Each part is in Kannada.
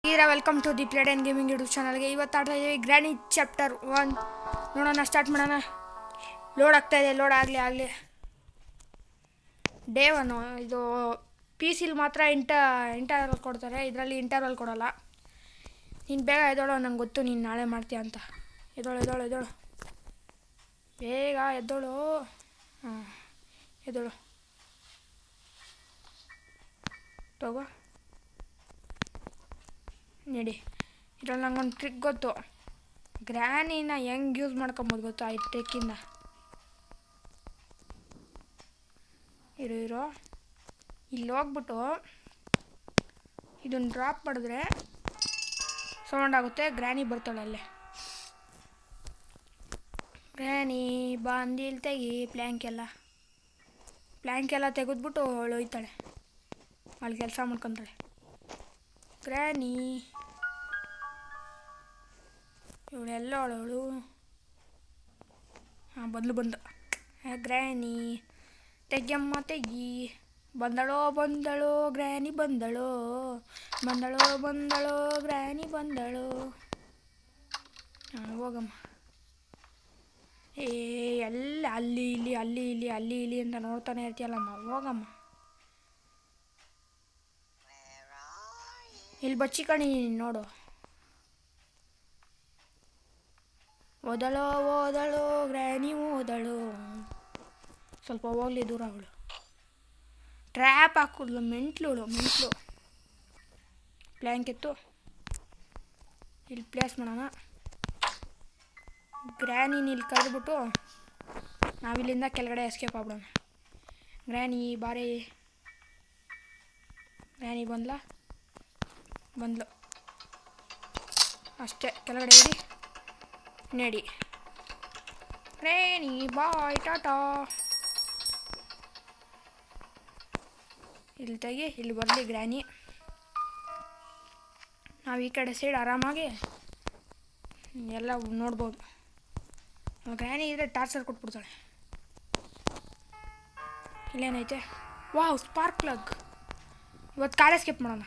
Welcome to the played and gaming YouTube ಚಾನಲ್ಗೆ. ಇವತ್ತು ಆಡ್ತಾ ಇದ್ದೀವಿ ಗ್ರ್ಯಾನಿ ಚಾಪ್ಟರ್ 1. ನೋಡೋಣ, ಸ್ಟಾರ್ಟ್ ಮಾಡೋಣ. ಲೋಡ್ ಆಗ್ತಾಯಿದೆ, ಲೋಡ್ ಆಗಲಿ. ಡೇ 1 ಇದು. ಪಿ ಸಿಲಿ ಮಾತ್ರ ಇಂಟರ್ವಲ್ ಕೊಡ್ತಾರೆ, ಇದರಲ್ಲಿ ಇಂಟರ್ವಲ್ ಕೊಡೋಲ್ಲ. ನೀನು ಬೇಗ ಎದ್ದೋಳು, ನಂಗೆ ಗೊತ್ತು ನೀನು ನಾಳೆ ಮಾಡ್ತೀಯ ಅಂತ. ಎದ್ದೋಳು ಬೇಗ ಎದ್ದೋಳು. ಹಾಂ, ಎದ್ದೋಳು ತಗೋ ನಡಿ. ಇದ್ರಲ್ಲಿ ನಂಗೊಂದು ಟ್ರಿಕ್ ಗೊತ್ತು. ಗ್ರ್ಯಾನಿನ ಹೆಂಗೆ ಯೂಸ್ ಮಾಡ್ಕೊಬೋದು ಗೊತ್ತು ಈ ಟ್ರಿಕ್ಕಿಂದ. ಇರೋ ಇಲ್ಲಿ ಹೋಗ್ಬಿಟ್ಟು ಇದನ್ನು ಡ್ರಾಪ್ ಮಾಡಿದ್ರೆ ಸೌಂಡ್ ಆಗುತ್ತೆ. ಗ್ರ್ಯಾನಿ ಬರ್ತಾಳೆ ಅಲ್ಲೇ. ಗ್ರ್ಯಾನಿ ಬಂದಿಲ್ ತೆಗಿ ಪ್ಲ್ಯಾಂಕ್ ಎಲ್ಲ ತೆಗೆದ್ಬಿಟ್ಟು ಅವಳು ಹೋಯ್ತಾಳೆ. ಅವಳು ಕೆಲಸ ಮಾಡ್ಕೊತಾಳೆ. ಗ್ರ್ಯಾನಿ ಇವಳೆಲ್ಲ ಅವಳು. ಹಾಂ, ಬಂದು ಗ್ರ್ಯಾನಿ ತೆಗಿಯಮ್ಮ ತೆಗಿ. ಬಂದಳೋ ಗ್ರ್ಯಾನಿ ಬಂದಳೋ ಗ್ರ್ಯಾನಿ ಬಂದಳು. ಹಾಂ, ಹೋಗಮ್ಮ. ಎಲ್ಲ ಅಲ್ಲಿ ಇಲ್ಲಿ ಅಂತ ನೋಡ್ತಾನೆ ಇರ್ತೀಯಲ್ಲಮ್ಮ, ಹೋಗಮ್ಮ. ಇಲ್ಲಿ ಬಚ್ಚಿಕಣಿ ನೋಡು. ಓದಳೋ ಗ್ರ್ಯಾನಿ ಓದಳು. ಸ್ವಲ್ಪ ಹೋಗ್ಲಿ ದೂರ. ಅವಳು ಟ್ರ್ಯಾಪ್ ಹಾಕಿದ್ಲು. ಮೆಂಟ್ಲು ಪ್ಲ್ಯಾಂಕ್ ಎತ್ತು. ಇಲ್ಲಿ ಪ್ಲೇಸ್ ಮಾಡೋಣ. ಗ್ರ್ಯಾನಿನ ಇಲ್ಲಿ ಕರೆದ್ಬಿಟ್ಟು ನಾವಿಲ್ಲಿಂದ ಕೆಳಗಡೆ ಎಸ್ಕೇಪ್ ಆಗ್ಬಿಡೋಣ. ಗ್ರ್ಯಾನಿ ಬಾರಿ. ಗ್ರ್ಯಾನಿ ಬಂದ್ಲು ಅಷ್ಟೇ. ಕೆಳಗಡೆ ಇಡಿ, ನಡಿ. Granny bye, Tata. ಇಲ್ಲಿ ತೆಗಿ, ಇಲ್ಲಿ ಬರಲಿ ಗ್ರ್ಯಾನಿ. ನಾವು ಈ ಕಡೆ ಸೈಡ್ ಆರಾಮಾಗಿ ಎಲ್ಲ ನೋಡ್ಬೋದು. ಗ್ರ್ಯಾನಿ ಇದ್ರೆ ಟಾರ್ಚರ್ ಕೊಟ್ಬಿಡ್ತಾಳೆ. ಇಲ್ಲೇನೈತೆ? Wow, spark plug. ಇವತ್ತು ಕಾರ್ ಎಸ್ಕೇಪ್ ಮಾಡೋಣ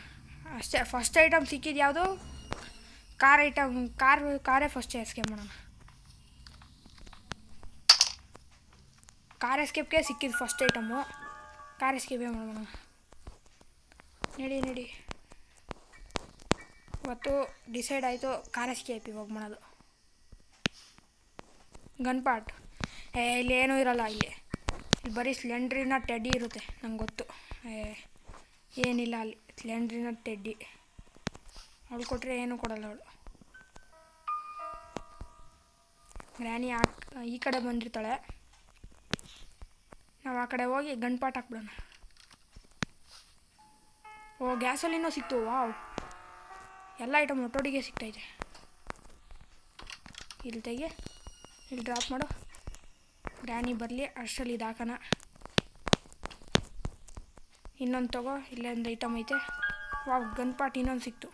ಅಷ್ಟೇ. ಫಸ್ಟ್ ಐಟಮ್ ಸಿಕ್ಕಿದ್ದು ಯಾವುದು? Car item. ಕಾರೇ ಫಸ್ಟ್ ಎಸ್ಕೇಪ್ ಮಾಡೋಣ. ಕಾರ್ ಎಸ್ಕೇಪ್ಗೆ ಸಿಕ್ಕಿದ್ದು ಫಸ್ಟ್ ಐಟಮು. ಕಾರ್ ಎಸ್ಕೇಪೇ ಮಾಡೋಣ. ನಡಿ. ಇವತ್ತು ಡಿಸೈಡ್ ಆಯಿತು, ಕಾರ್ ಎಸ್ಕೇಪ್ ಇವಾಗ ಮಾಡೋದು. ಗನ್ ಪಾರ್ಟ್ ಇಲ್ಲಿ ಏನೂ ಇರೋಲ್ಲ. ಇಲ್ಲಿ ಬರೀ ಸ್ಲೆಂಡ್ರಿನ ಟೆಡ್ಡಿ ಇರುತ್ತೆ. ನಂಗೆ ಗೊತ್ತು. ಏನಿಲ್ಲ ಅಲ್ಲಿ. ಸ್ಲೆಂಡ್ರಿನ ಟೆಡ್ಡಿ ಅವಳು ಕೊಟ್ಟರೆ ಏನೂ ಕೊಡಲ್ಲ ಅವಳು. ಗ್ರ್ಯಾನಿ ಈ ಕಡೆ ಬಂದಿರ್ತಾಳೆ. ನಾವು ಆ ಕಡೆ ಹೋಗಿ ಗನ್ ಪಾಟ್ ಹಾಕ್ಬಿಡೋಣ. ಗ್ಯಾಸಲ್ಲಿನೂ ಸಿಕ್ತು. ವಾವ್, ಎಲ್ಲ ಐಟಮ್ ಒಟ್ಟೊಟ್ಟಿಗೆ ಸಿಗ್ತೈತೆ. ಇಲ್ಲಿ ತೆಗಿ, ಇಲ್ಲಿ ಡ್ರಾಪ್ ಮಾಡು. ಗ್ರ್ಯಾನಿ ಬರಲಿ ಅಷ್ಟರಲ್ಲಿ ಇದು ಹಾಕೋಣ. ಇನ್ನೊಂದು ತಗೋ. ಇಲ್ಲೊಂದು ಐಟಮ್ ಐತೆ. ವಾವ್, ಗನ್ ಪಾಟ್ ಇನ್ನೊಂದು ಸಿಕ್ತು.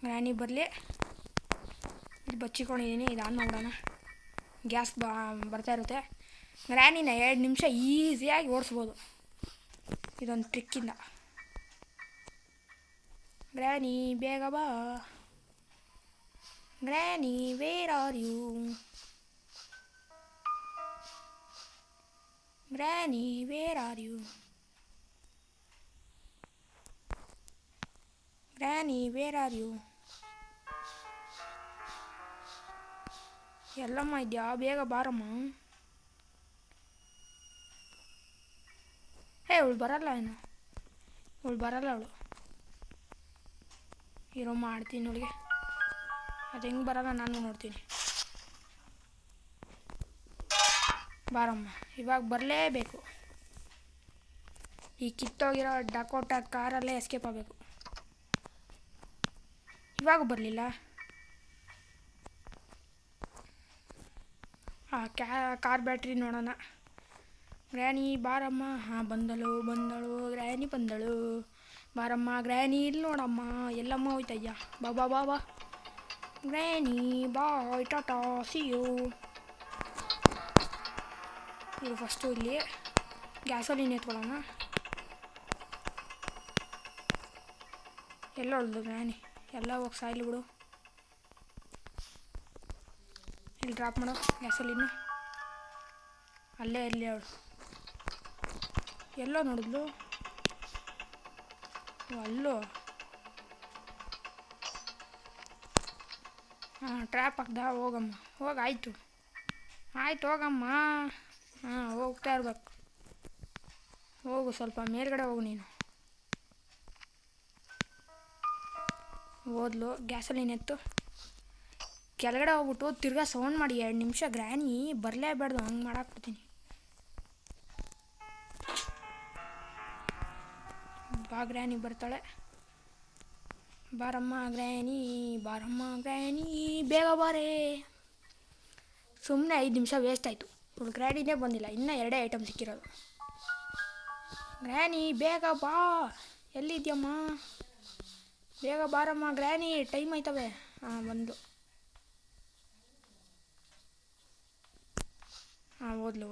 ಗ್ರ್ಯಾನಿ ಬರಲಿ. ಇಲ್ಲಿ ಬಚ್ಚಿಕೊಂಡಿದ್ದೀನಿ. ಇದು ಆನ್ ಮಾಡೋಣ. ಗ್ಯಾಸ್ ಬರ್ತಾ ಇರುತ್ತೆ. ಗ್ರ್ಯಾನಿನ 2 ನಿಮಿಷ ಈಸಿಯಾಗಿ ಓಡಿಸ್ಬೋದು ಇದೊಂದು ಟ್ರಿಕ್ಕಿಂದ. ಗ್ರ್ಯಾನಿ ಬೇಗ ಬಾ. Granny where are you? Granny where are you? Granny where are you? ಎಲ್ಲಮ್ಮ ಇದೆಯಾ? ಬೇಗ ಬಾರಮ್ಮ. ಅವಳು ಬರಲ್ಲ ಅವಳು. ಇರೋ ಮಾಡ್ತೀನಿ ಅವಳಿಗೆ. ಅದು ಹೆಂಗೆ ಬರಲ್ಲ ನಾನು ನೋಡ್ತೀನಿ. ಬಾರಮ್ಮ, ಇವಾಗ ಬರಲೇಬೇಕು. ಈ ಕಿತ್ತೋಗಿರೋ ಡಕೋಟಾ ಕಾರಲ್ಲೇ ಎಸ್ಕೇಪ್ ಆಗಬೇಕು. ಇವಾಗ ಬರಲಿಲ್ಲ. ಕಾರ್ ಬ್ಯಾಟ್ರಿ ನೋಡೋಣ. ಗ್ರ್ಯಾನಿ ಬಾರಮ್ಮ. ಹಾಂ, ಬಂದಳು. ಗ್ರ್ಯಾನಿ ಬಂದಳು. ಬಾರಮ್ಮ ಗ್ರ್ಯಾನಿ. ಇಲ್ಲಿ ನೋಡಮ್ಮ, ಎಲ್ಲಮ್ಮ ಹೋಯ್ತಯ್ಯ. ಬಾ. ಗ್ರ್ಯಾನಿ ಬಾಯ್, ಟಾಟಾ, ಸಿ ಯು. ಇದು ಫಸ್ಟು ಇಲ್ಲಿ ಗ್ಯಾಸಲ್ಲಿ ಎತ್ಕೊಳ್ಳೋಣ. ಎಲ್ಲ ಹೊಳ್ದು ಗ್ರ್ಯಾನಿ ಎಲ್ಲ ಹೋಗಿ ಸಾಯ್ಲಿ ಬಿಡು. ಇಲ್ಲಿ ಡ್ರಾಪ್ ಮಾಡೋ ಗ್ಯಾಸಲ್ಲಿನ್ನು ಅಲ್ಲೇ ಇರಲಿ ಅವಳು. ಎಲ್ಲೋ ನೋಡಿದ್ಲು ಅಲ್ಲೋ. ಹಾಂ ಟ್ರ್ಯಾಪ್ ಹಾಕ್ದ. ಹೋಗಮ್ಮ ಹೋಗಿ. ಆಯಿತು ಹೋಗಮ್ಮ. ಹಾಂ ಹೋಗ್ತಾ ಇರ್ಬೇಕು. ಹೋಗು ಸ್ವಲ್ಪ ಮೇಲ್ಗಡೆ ಹೋಗು ನೀನು. ಓದ್ಲು ಗ್ಯಾಸಲ್ಲಿ ಎತ್ತು ಕೆಳಗಡೆ ಹೋಗ್ಬಿಟ್ಟು ತಿರ್ಗಾ ಸೌಂಡ್ ಮಾಡಿ 2 ನಿಮಿಷ ಗ್ರ್ಯಾನಿ ಬರಲೇಬೇಡ್ದು. ಹಂಗೆ ಮಾಡಾಕ್ಬಿಡ್ತೀನಿ. ಬಾ ಗ್ರ್ಯಾನಿ ಬರ್ತಾಳೆ. ಬಾರಮ್ಮ ಗ್ರ್ಯಾನಿ ಬೇಗ ಬಾರೇ. ಸುಮ್ಮನೆ 5 ನಿಮಿಷ ವೇಸ್ಟ್ ಆಯಿತು. ಇವಳು ಗ್ರ್ಯಾನಿನೇ ಬಂದಿಲ್ಲ. ಇನ್ನೂ 2 ಐಟಮ್ ಸಿಕ್ಕಿರೋದು. ಗ್ರ್ಯಾನಿ ಬೇಗ ಬಾ. ಎಲ್ಲಿದ್ಯಮ್ಮ? ಬೇಗ ಬಾರಮ್ಮ ಗ್ರ್ಯಾನಿ, ಟೈಮ್ ಆಯ್ತವೆ. ಹಾಂ ಬಂದು. ಹಾಂ ಓದ್ಲು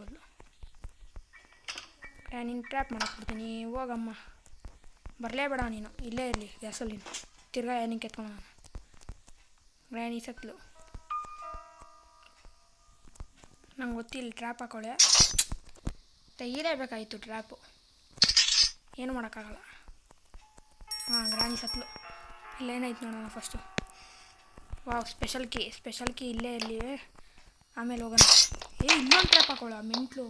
ಗ್ರ್ಯಾನಿನ ಟ್ರ್ಯಾಪ್ ಮಾಡಾಕ್ಬಿಡ್ತೀನಿ. ಹೋಗಮ್ಮ ಬರಲೇಬೇಡ ನೀನು, ಇಲ್ಲೇ ಇರಲಿ ಗ್ಯಾಸಲ್ಲಿ. ತಿರ್ಗಾ ಏನಕ್ಕೆ ಎತ್ಕೊಂಡು ನಾನು. ಗ್ರ್ಯಾನಿ ಸತ್ಲು. ನಂಗೆ ಗೊತ್ತಿಲ್ಲ ಟ್ರ್ಯಾಪ್ ಹಾಕೊಳ್ಳೆ. ತೆಗೀಲೇಬೇಕಾಯಿತು ಟ್ರ್ಯಾಪು. ಏನು ಮಾಡೋಕ್ಕಾಗಲ್ಲ. ಹಾಂ ಗ್ರ್ಯಾನಿ ಸತ್ಲು. ಇಲ್ಲೇನಾಯ್ತು ನೋಡೋಣ ಫಸ್ಟು. ವಾವ್ ಸ್ಪೆಷಲ್ ಕೀ ಇಲ್ಲೇ ಇರಲಿ. ಆಮೇಲೆ ಹೋಗೋಣ. ಇನ್ನೊಂದು ಟ್ರ್ಯಾಪ್ ಹಾಕೊಳ್ಳ ಮೆಂಟ್ಲು.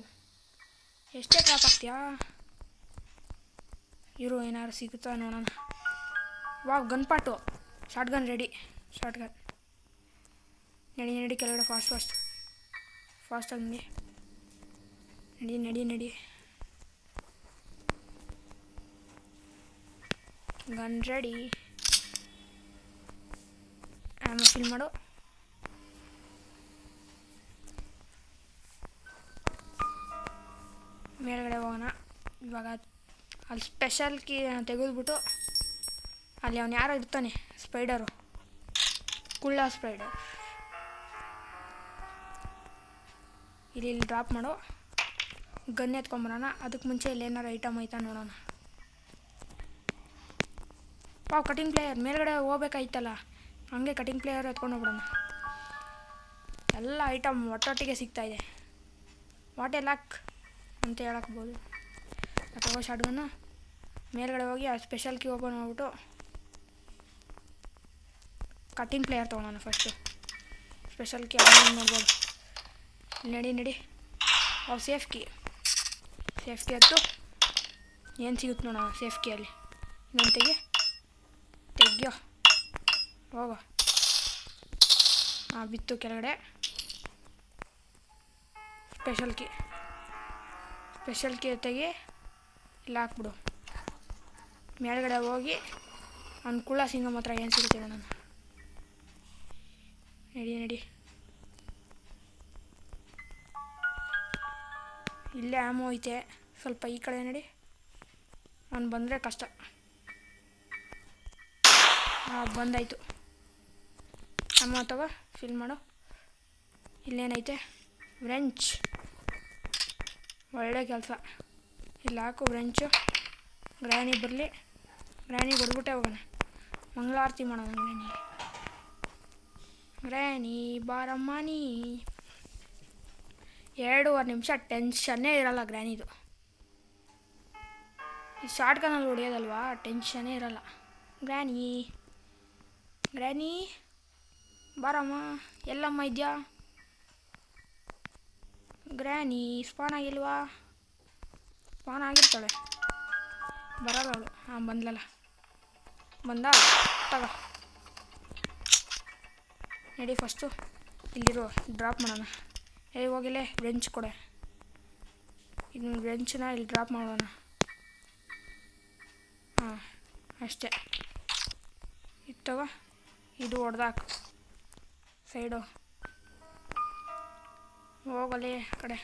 ಎಷ್ಟೇ ಟ್ರ್ಯಾಪ್ ಹಾಕ್ತೀಯಾ? ಇರು ಏನಾದ್ರು ಸಿಗುತ್ತಾ ನೋಡೋಣ. ವಾವ್ ಗನ್ ಪಾಟು. Shotgun ready. Shotgun ನಡಿ ಕೆಳಗಡೆ ಫಾಸ್ಟಾಗಿ ನಡಿ. Gun ready. ಆಮೇಲೆ ಫಿಲ್ ಮಾಡು. ಮೇಲ್ಗಡೆ ಹೋಗೋಣ ಇವಾಗ. ಅಲ್ಲಿ ಸ್ಪೆಷಲ್ ಕೀ ತೆಗೆದ್ಬಿಟ್ಟು ಅಲ್ಲಿ ಅವನು ಯಾರೋ ಇರ್ತಾನೆ, ಸ್ಪೈಡರು, ಕುಳ್ಳ ಸ್ಪೈಡರ್. ಇಲ್ಲಿ ಡ್ರಾಪ್ ಮಾಡೋ. ಗನ್ ಎತ್ಕೊಂಬರೋಣ. ಅದಕ್ಕೆ ಮುಂಚೆ ಇಲ್ಲಿ ಏನಾರು ಐಟಮ್ ಐತಾ ನೋಡೋಣ. Wow cutting player. ಮೇಲ್ಗಡೆ ಹೋಗ್ಬೇಕಾಯ್ತಲ್ಲ, ಹಂಗೆ ಕಟಿಂಗ್ ಪ್ಲೇಯರ್ ಎತ್ಕೊಂಡು ಹೋಗ್ಬಿಡೋಣ. ಎಲ್ಲ ಐಟಮ್ ಒಟ್ಟೊಟ್ಟಿಗೆ ಸಿಗ್ತಾಯಿದೆ. ವಾಟ್ ಎ ಲಕ್ ಅಂತ ಹೇಳಕ್ಬೋದು. ಅಥವಾ ಶಾರ್ಟ್ಗನ್ನು ಮೇಲ್ಗಡೆ ಹೋಗಿ ಆ ಸ್ಪೆಷಲ್ ಕೀ ಓಪನ್ ಮಾಡ್ಬಿಟ್ಟು ಕಟಿಂಗ್ ಪ್ಲೇಯರ್ ತೊಗೊಳೋಣ ಫಸ್ಟು. ಸ್ಪೆಷಲ್ ಕೀ ಆಮೇಲೆ ನೋಡ್ಬೋದು. ನಡಿ. ಅವು ಸೇಫ್ ಕೀ ಎತ್ತು. ಏನು ಸಿಗುತ್ತೆ ನೋಡೋಣ ಸೇಫ್ ಕೀಯಲ್ಲಿ. ಇನ್ನೊಂದು ತೆಗಿಯೋ ಹೋಗೋ. ಹಾಂ ಬಿತ್ತು ಕೆಳಗಡೆ. ಸ್ಪೆಷಲ್ ಕೀ ತೆಗಿ. ಇಲ್ಲ ಹಾಕ್ಬಿಡು. ಮೇಲ್ಗಡೆ ಹೋಗಿ ಅವ್ನು ಕುಳ್ಳ ಸಿಂಗಮ್ ಹತ್ರ ಏನು ಸಿಗುತ್ತೆ ನೋಡೋಣ. ನಡಿ. ಇಲ್ಲೇ ಆಮೋ ಐತೆ. ಸ್ವಲ್ಪ ಈ ಕಡೆ ನಡಿ. ಅವ್ನು ಬಂದರೆ ಕಷ್ಟ. ಬಂದಾಯಿತು. ಆಮೋ ತಗೋ ಫಿಲ್ ಮಾಡು. ಇಲ್ಲೇನೈತೆ? ವ್ರೆಂಚ್. ಒಳ್ಳೆ ಕೆಲಸ. ಇಲ್ಲಿ ಹಾಕು ವ್ರೆಂಚು. ಗ್ರ್ಯಾನಿ ಬರಲಿ. ಗ್ರ್ಯಾನಿ ಹೊಡ್ಬಿಟ್ಟೆ ಹೋಗೋಣ. ಮಂಗಳಾರತಿ ಮಾಡೋಣ ಗ್ರ್ಯಾನಿ ಬಾರಮ್ಮ ನೀ. 2.5 ನಿಮಿಷ ಟೆನ್ಷನ್ನೇ ಇರಲ್ಲ ಗ್ರ್ಯಾನಿದು. ಈ ಶಾರ್ಟ್ ಗನ್ನಲ್ಲಿ ಹೊಡೆಯೋದಲ್ವಾ, ಟೆನ್ಷನ್ನೇ ಇರಲ್ಲ. ಗ್ರ್ಯಾನಿ ಬಾರಮ್ಮ. ಎಲ್ಲಮ್ಮ ಇದೆಯಾ ಗ್ರ್ಯಾನಿ? ಸ್ಪಾನ್ ಆಗಿಲ್ವಾ? ಸ್ಪಾನ್ ಆಗಿರ್ತಾಳೆ. ಬರಲ್ಲ ಅವಳು. ಹಾಂ ಬಂದ್ಲಲ್ಲ. ತಗೋ ನಡಿ. ಫಸ್ಟು ಇಲ್ಲಿರೋ ಡ್ರಾಪ್ ಮಾಡೋಣ. ಹೋಗಿಲ್ಲೇ ವ್ರೆಂಚ್ ಕೊಡೆ. ಇದನ್ನ ವ್ರೆಂಚನ್ನ ಇಲ್ಲಿ ಡ್ರಾಪ್ ಮಾಡೋಣ. ಹಾಂ ಅಷ್ಟೇ. ಇದು ತಗೋ. ಇದು ಹೊಡೆದಾಕು ಸೈಡು. ಹೋಗಲೇ ಕಡೆ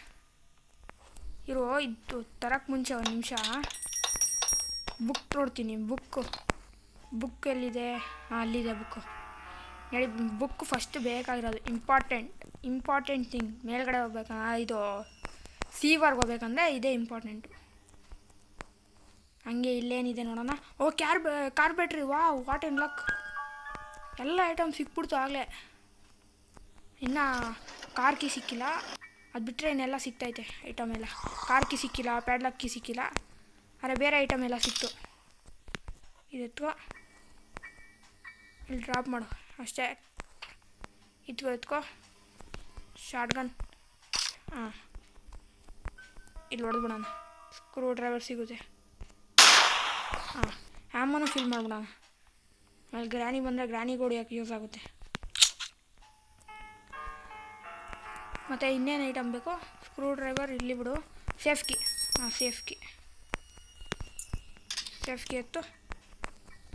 ಇರೋ. ಇದು ತರಕ್ಕೆ ಮುಂಚೆ 1 ನಿಮಿಷ ಬುಕ್ ನೋಡ್ತೀನಿ. ಬುಕ್ ಎಲ್ಲಿದೆ? ಹಾಂ ಅಲ್ಲಿದೆ ಬುಕ್ಕು. ನಡಿ ಬುಕ್ ಫಸ್ಟ್ ಬೇಕಾಗಿರೋದು. Important thing. ಮೇಲ್ಗಡೆ ಹೋಗ್ಬೇಕಂದ್ರೆ ಇದು ಸೀವರ್ಗೆ ಹೋಗ್ಬೇಕಂದ್ರೆ ಇದೇ ಇಂಪಾರ್ಟೆಂಟು. ಹಂಗೆ ಇಲ್ಲೇನಿದೆ ನೋಡೋಣ. Oh car battery, what in luck. ಎಲ್ಲ ಐಟಮ್ ಸಿಕ್ಬಿಡ್ತು ಆಗಲೇ. ಇನ್ನು ಕಾರ್ ಕೀ ಸಿಕ್ಕಿಲ್ಲ, ಅದು ಬಿಟ್ಟರೆ ಇನ್ನೆಲ್ಲ ಸಿಗ್ತೈತೆ ಐಟಮ್ ಎಲ್ಲ. ಕಾರ್ ಕೀ ಸಿಕ್ಕಿಲ್ಲ, ಪ್ಯಾಡ್ಲಾಕ್ ಕೀ ಸಿಕ್ಕಿಲ್ಲ, ಆದರೆ ಬೇರೆ ಐಟಮ್ ಎಲ್ಲ ಸಿಕ್ತು. ಇದೆತ್ಕೋ, ಇಲ್ಲಿ ಡ್ರಾಪ್ ಮಾಡು ಅಷ್ಟೇ. ಎತ್ಕೋ ಶಾರ್ಟ್ ಗನ್. ಹಾಂ, ಇಲ್ಲಿ ಹೊಡೆದ್ಬಿಡೋಣ. ಸ್ಕ್ರೂ ಡ್ರೈವರ್ ಸಿಗುತ್ತೆ. ಹಾಂ, ಹ್ಯಾಮನ್ನು ಫಿಲ್ ಮಾಡ್ಬಿಡೋಣ. ಆಮೇಲೆ ಗ್ರ್ಯಾನಿ ಬಂದರೆ ಗ್ರ್ಯಾನಿಗೆ ಹೊಡಿಯೋಕ್ಕೆ ಯೂಸ್ ಆಗುತ್ತೆ. ಮತ್ತು ಇನ್ನೇನು ಐಟಮ್ ಬೇಕು? ಸ್ಕ್ರೂ ಡ್ರೈವರ್ ಇಲ್ಲಿ ಬಿಡು. Safe key. ಹಾಂ, ಸೇಫ್ ಕೀ ಎತ್ತು,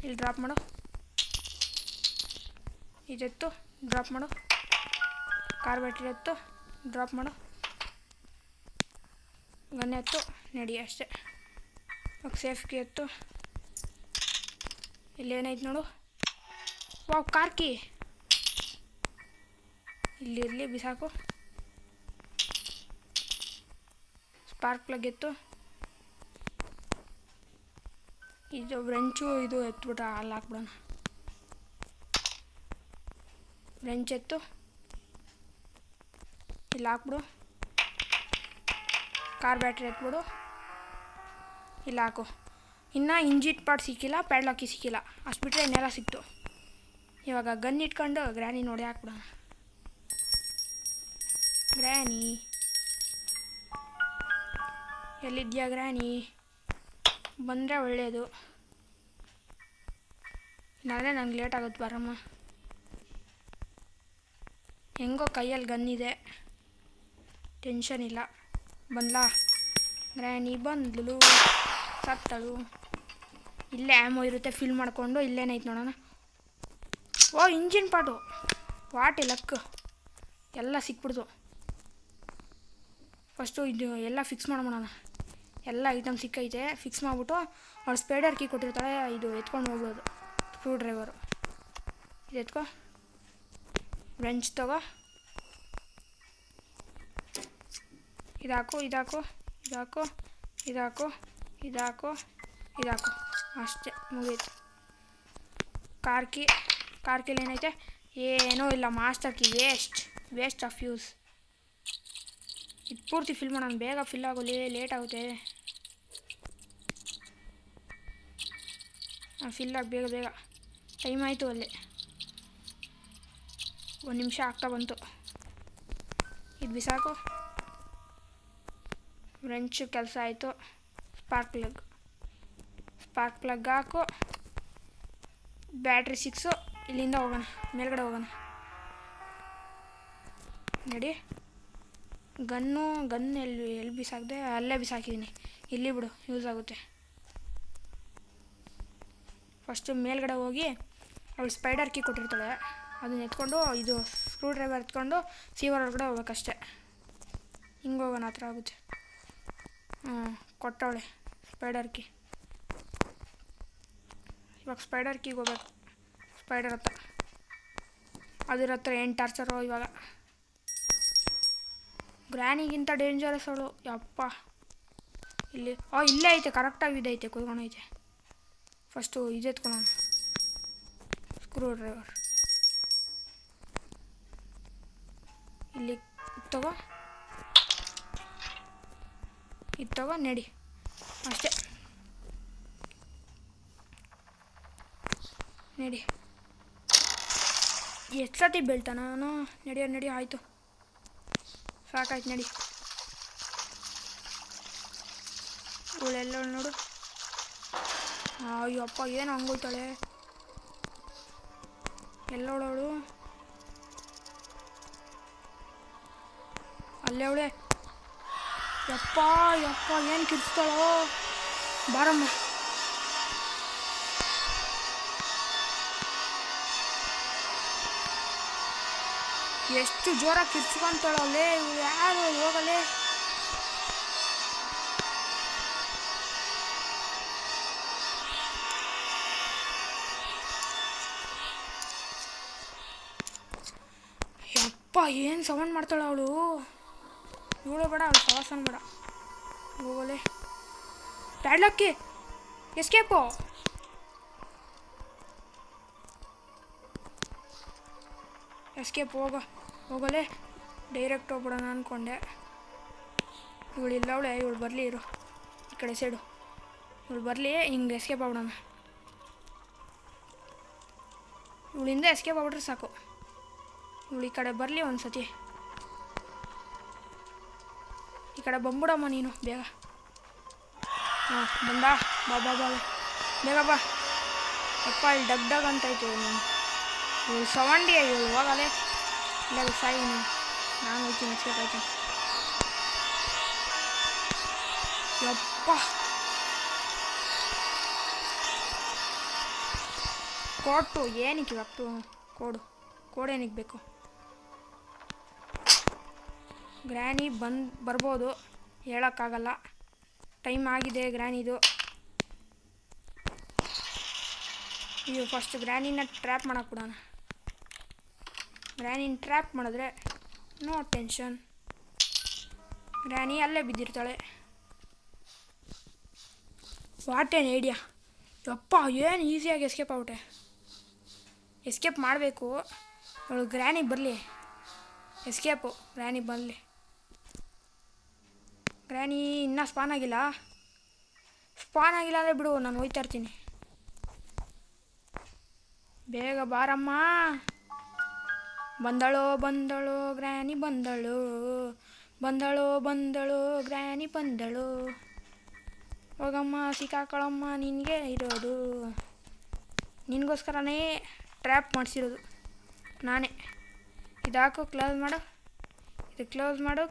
ಇಲ್ಲಿ ಡ್ರಾಪ್ ಮಾಡು. ಇದೆತ್ತು, ಡ್ರಾಪ್ ಮಾಡು. ಕಾರ್ ಬ್ಯಾಟ್ರಿ ಎತ್ತು, ಡ್ರಾಪ್ ಮಾಡು. ಗನ್ ಎತ್ತು, ನಡಿ ಅಷ್ಟೇ. ಇವಾಗ ಸೇಫ್ ಕೀ ಎತ್ತು. ಇಲ್ಲೇನೈತೆ ನೋಡು. ಕಾರ್ ಕೀ ಇಲ್ಲಿರಲಿ, ಬಿಸಾಕು. ಸ್ಪಾರ್ಕ್ ಪ್ಲಗ್ ಎತ್ತು. ಇದು ವ್ರೆಂಚು, ಇದು ಎತ್ಬಿಟ್ಟು ಅಲ್ಲಿ ಹಾಕ್ಬಿಡೋಣ. ವ್ರೆಂಚ್ ಎತ್ತು, ಇಲ್ಲಿ ಹಾಕ್ಬಿಡು. ಕಾರ್ ಬ್ಯಾಟ್ರಿ ಎತ್ಬಿಡು, ಇಲ್ಲಿ ಹಾಕು. ಇನ್ನು ಇಂಜಿನ್ ಪಾರ್ಟ್ ಸಿಕ್ಕಿಲ್ಲ, ಪ್ಯಾಡ್ಲಾಕಿ ಸಿಕ್ಕಿಲ್ಲ. ಅಷ್ಟು ಬಿಟ್ಟರೆ ಇನ್ನೆಲ್ಲ ಸಿಕ್ತು. ಇವಾಗ ಗನ್ ಇಟ್ಕೊಂಡು ಗ್ರ್ಯಾನಿ ನೋಡಿ ಹಾಕ್ಬಿಡೋಣ. ಗ್ರ್ಯಾನಿ ಎಲ್ಲಿದ್ಯಾ? ಗ್ರ್ಯಾನಿ ಬಂದರೆ ಒಳ್ಳೆಯದು, ಇಲ್ಲಾಂದರೆ ನನಗೆ ಲೇಟ್ ಆಗುತ್ತೆ. ಬರಮ್ಮ. ಹೆಂಗೋ ಕೈಯಲ್ಲಿ ಗನ್ನಿದೆ, ಟೆನ್ಷನ್ ಇಲ್ಲ. ಬಂದ್ಲಾ? ಗ್ರ್ಯಾನಿ ಬಂದ್ಲು, ಸತ್ತಳು. ಇಲ್ಲೇ ಆ್ಯಮೋ ಇರುತ್ತೆ, ಫಿಲ್ ಮಾಡಿಕೊಂಡು. ಇಲ್ಲೇನೈತೆ ನೋಡೋಣ. Engine part, what luck. ಎಲ್ಲ ಸಿಕ್ಬಿಡ್ತು. ಫಸ್ಟು ಇದು ಎಲ್ಲ ಫಿಕ್ಸ್ ಮಾಡ್ಬಿಡೋಣ. ಎಲ್ಲ ಐಟಮ್ ಸಿಕ್ಕೈತೆ, ಫಿಕ್ಸ್ ಮಾಡಿಬಿಟ್ಟು ಅವ್ಳು ಸ್ಪೈಡರ್ ಕೀ ಕೊಟ್ಟಿರ್ತಾಳೆ, ಇದು ಎತ್ಕೊಂಡು ಹೋಗ್ಬೋದು. ಸ್ಕ್ರೂ ಡ್ರೈವರು ಇದು ಎತ್ಕೋ. ವ್ರೆಂಚ್ ತಗೋ, ಇದಾಕು. ಅಷ್ಟೇ, ಮುಗೀತು. ಕಾರ್ ಕೀಲಿ ಏನೈತೆ? ಏನೂ ಇಲ್ಲ. Master key waste of use. ಇದು ಪೂರ್ತಿ ಫಿಲ್ ಮಾಡೋಣ, ಬೇಗ ಫಿಲ್ ಆಗೋಲಿ, ಲೇಟ್ ಆಗುತ್ತೆ. ಫಿಲ್ ಆಗಿ ಬೇಗ. ಟೈಮ್ ಆಯಿತು ಅಲ್ಲಿ, 1 ನಿಮಿಷ ಆಗ್ತಾ ಬಂತು. ಇದು ಬಿಸಾಕು. ವ್ರೆಂಚು ಕೆಲಸ ಆಯಿತು. ಸ್ಪಾರ್ಕ್ ಪ್ಲಗ್ ಹಾಕು. ಬ್ಯಾಟ್ರಿ 6. ಇಲ್ಲಿಂದ ಹೋಗೋಣ, ಮೇಲ್ಗಡೆ ಹೋಗೋಣ. ನಡಿ. ಗನ್ನು ಎಲ್ಲಿ ಬಿಸಾಕಿದೆ? ಅಲ್ಲೇ ಬಿಸಾಕಿದ್ದೀನಿ. ಇಲ್ಲಿ ಬಿಡು, ಯೂಸ್ ಆಗುತ್ತೆ. ಫಸ್ಟು ಮೇಲ್ಗಡೆ ಹೋಗಿ ಅವಳು ಸ್ಪೈಡರ್ ಕೀ ಕೊಟ್ಟಿರ್ತಾಳೆ, ಅದನ್ನ ಎತ್ಕೊಂಡು, ಇದು ಸ್ಕ್ರೂ ಡ್ರೈವರ್ ಎತ್ಕೊಂಡು ಸೀವರ್ ಒಳಗಡೆ ಹೋಗ್ಬೇಕಷ್ಟೆ. ಹಿಂಗೆ ಹೋಗೋಣ, ಹತ್ರ ಆಗುತ್ತೆ. ಕೊಟ್ಟವಳೆ ಸ್ಪೈಡರ್ ಕೀ. ಇವಾಗ ಸ್ಪೈಡರ್ ಕೀಗೆ ಹೋಗ್ಬೇಕು. ಸ್ಪೈಡರ್ ಹತ್ರ, ಅದ್ರ ಹತ್ರ ಏನು ಟಾರ್ಚರೋ ಇವಾಗ. ಗ್ರ್ಯಾನಿಗಿಂತ ಡೇಂಜರಸ್ ಅವಳು, ಯಪ್ಪ. ಇಲ್ಲೇ ಐತೆ, ಕರೆಕ್ಟಾಗಿ ಇದೈತೆ, ಕುತ್ಕೊಂಡೈತೆ. ಫಸ್ಟು ಇದು ಎತ್ಕೊಳ್ಳೋಣ, ಸ್ಕ್ರೂ ಡ್ರೈವರ್. ಇಲ್ಲಿ ತಗೋ, ನಡಿ ಅಷ್ಟೇ. ನಡಿ. ಎಷ್ಟು ಸತಿ ಬೀಳ್ತಾನ ನಾನು? ನಡಿ ಆಯಿತು, ಸಾಕಾಯ್ತು. ನಡಿ. ಇವಳೆಲ್ಲ ನೋಡು. ಅಯ್ಯಪ್ಪ, ಏನು ಹಂಗೋಯ್ತಾಳೆ? ಎಲ್ಲವಳವಳು? ಅಲ್ಲೇ ಅವಳೆ. ಯಪ್ಪ, ಏನು ಕಿರ್ಸ್ತಾಳೋ? ಬಾರಮ್ಮ. ಎಷ್ಟು ಜೋರಾಗಿ ಕಿರ್ಸ್ಕೊಂತಾಳಲ್ಲೇ. ಯಾರು ಹೋಗಲೇ? ಯಪ್ಪ, ಏನು ಸೌಂಡ್ ಮಾಡ್ತಾಳ ಅವಳು? ಇವಳು ಬೇಡ, ಅವಳು ಸವಾಸನ ಬೇಡ. ಹೋಗಲೇ. ಪ್ಯಾಡ್ಲಾಕಿ ಎಸ್ಕೇಪು. ಎಸ್ಕೇಪ್ ಹೋಗಲೇ. ಡೈರೆಕ್ಟ್ ಹೋಗ್ಬಿಡೋಣ ಅಂದ್ಕೊಂಡೆ. ಇವಳಿಲ್ಲ ಅವಳೆ, ಇವಳು ಬರಲಿ ಇರು ಈ ಕಡೆ ಸೈಡು. ಇವಳು ಬರಲಿ, ಹಿಂಗೆ ಎಸ್ಕೇಪ್ ಆಗ್ಬಿಡೋಣ. ಇವಳಿಂದ ಎಸ್ಕೇಪ್ ಆಗ್ಬಿಟ್ರೆ ಸಾಕು. ಇವಳು ಈ ಕಡೆ ಬರಲಿ ಒಂದು ಸತಿ. ಈ ಕಡೆ ಬಂದ್ಬಿಡಮ್ಮ ನೀನು ಬೇಗ. ಹಾಂ ಬಂದ. ಬಾ ಬಾ ಬಾ ಬೇಗ ಬಾ. ಅಪ್ಪ ಇಲ್ಲಿ ಡಗ್ ಡಗ್ ಅಂತೈತೆ ನೀನು. ಇವಳು ಸವಂಡಿ, ಇವಳು ಹೋಗಲೇ. ಇಲ್ಲ ಸಾಯಿ ನೀನು. ನಾನು ಹೋಗ್ತೀನಿ, ಎಸ್ಕೇಪ್ ಆಯ್ತೀನಿ. ಯಪ್ಪ ಕೊಟ್ಟು ಏನಕ್ಕೆ ಇವತ್ತು ಕೋಡೇನಿಗೆ ಬೇಕು. ಗ್ರ್ಯಾನಿ ಬರ್ಬೋದು, ಹೇಳೋಕ್ಕಾಗಲ್ಲ. ಟೈಮ್ ಆಗಿದೆ ಗ್ರ್ಯಾನಿದು. ಇದು ಫಸ್ಟ್ ಗ್ರ್ಯಾನಿನ ಟ್ರ್ಯಾಪ್ ಮಾಡೋಕೆ ಬಿಡೋಣ. ಗ್ರ್ಯಾನಿನ ಟ್ರ್ಯಾಪ್ ಮಾಡಿದ್ರೆ ನೋ ಟೆನ್ಷನ್. ಗ್ರ್ಯಾನಿ ಅಲ್ಲೇ ಬಿದ್ದಿರ್ತಾಳೆ. ವಾಟ್ ಏನ್ ಐಡಿಯಾ. ಯಪ್ಪ ಏನು ಈಸಿಯಾಗಿ ಎಸ್ಕೇಪ್ ಆಗ್ಬಿಟ್ಟೆ. ಎಸ್ಕೇಪ್ ಮಾಡಬೇಕು. ಅವಳು ಗ್ರ್ಯಾನಿ ಬರಲಿ. ಎಸ್ಕೇಪು ಗ್ರ್ಯಾನಿ ಬರಲಿ. ಗ್ರ್ಯಾನಿ ಇನ್ನೂ ಸ್ಪಾನ್ ಆಗಿಲ್ಲ ಅಂದರೆ ಬಿಡು, ನಾನು ಹೋಯ್ತಾ ಇರ್ತೀನಿ. ಬೇಗ ಬಾರಮ್ಮ. ಬಂದಳು ಗ್ರ್ಯಾನಿ ಬಂದಳು ಗ್ರ್ಯಾನಿ ಬಂದಳು. ಹೋಗಮ್ಮ, ಸಿಕ್ಕಾಕೊಳ್ಳಮ್ಮ, ನಿನಗೆ ಇರೋದು. ನಿನಗೋಸ್ಕರನೇ ಟ್ರ್ಯಾಪ್ ಮಾಡಿಸಿರೋದು ನಾನೇ. ಇದಾಕು, ಕ್ಲೋಸ್ ಮಾಡು.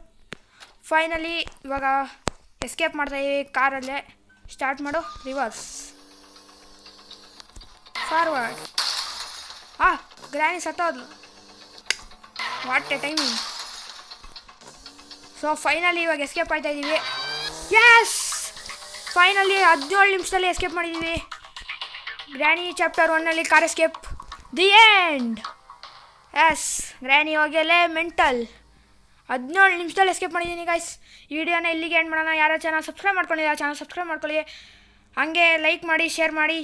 ಫೈನಲಿ ಇವಾಗ ಎಸ್ಕೇಪ್ ಮಾಡ್ತಾಯಿದ್ದೀವಿ ಕಾರಲ್ಲೇ. ಸ್ಟಾರ್ಟ್ ಮಾಡು. Reverse, forward. ಗ್ರ್ಯಾನಿ ಸತ್ತೋದ್ಲು. What a timing. So finally ಇವಾಗ ಎಸ್ಕೇಪ್ ಆಯ್ತಾಯಿದ್ದೀವಿ. ಯಸ್, ಫೈನಲಿ 17 ನಿಮಿಷದಲ್ಲಿ ಎಸ್ಕೇಪ್ ಮಾಡಿದ್ದೀವಿ. ಗ್ರ್ಯಾನಿ ಚಾಪ್ಟರ್ 1ನಲ್ಲಿ car escape. The end. Yes, Granny ಹೋಗ್ಯಲೇ ಮೆಂಟಲ್. 17 ನಿಮಿಷದಲ್ಲಿ ಎಸ್ಕೇಪ್ ಮಾಡಿದ್ದೀನಿ ಗೈಸ್. ಈ ವಿಡಿಯೋನ ಇಲ್ಲಿಗೆ ಎಂಡ್ ಮಾಡೋಣ. ಯಾರೋ ಚಾನಲ್ ಸಬ್ಸ್ಕ್ರೈಬ್ ಮಾಡ್ಕೊಂಡಿಲ್ಲ, ಚಾನಲ್ ಸಬ್ಸ್ಕ್ರೈಬ್ ಮಾಡ್ಕೊಳ್ಳಿ. ಹಾಗೆ ಲೈಕ್ ಮಾಡಿ, ಶೇರ್ ಮಾಡಿ.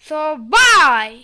ಸೊ ಬಾಯ್.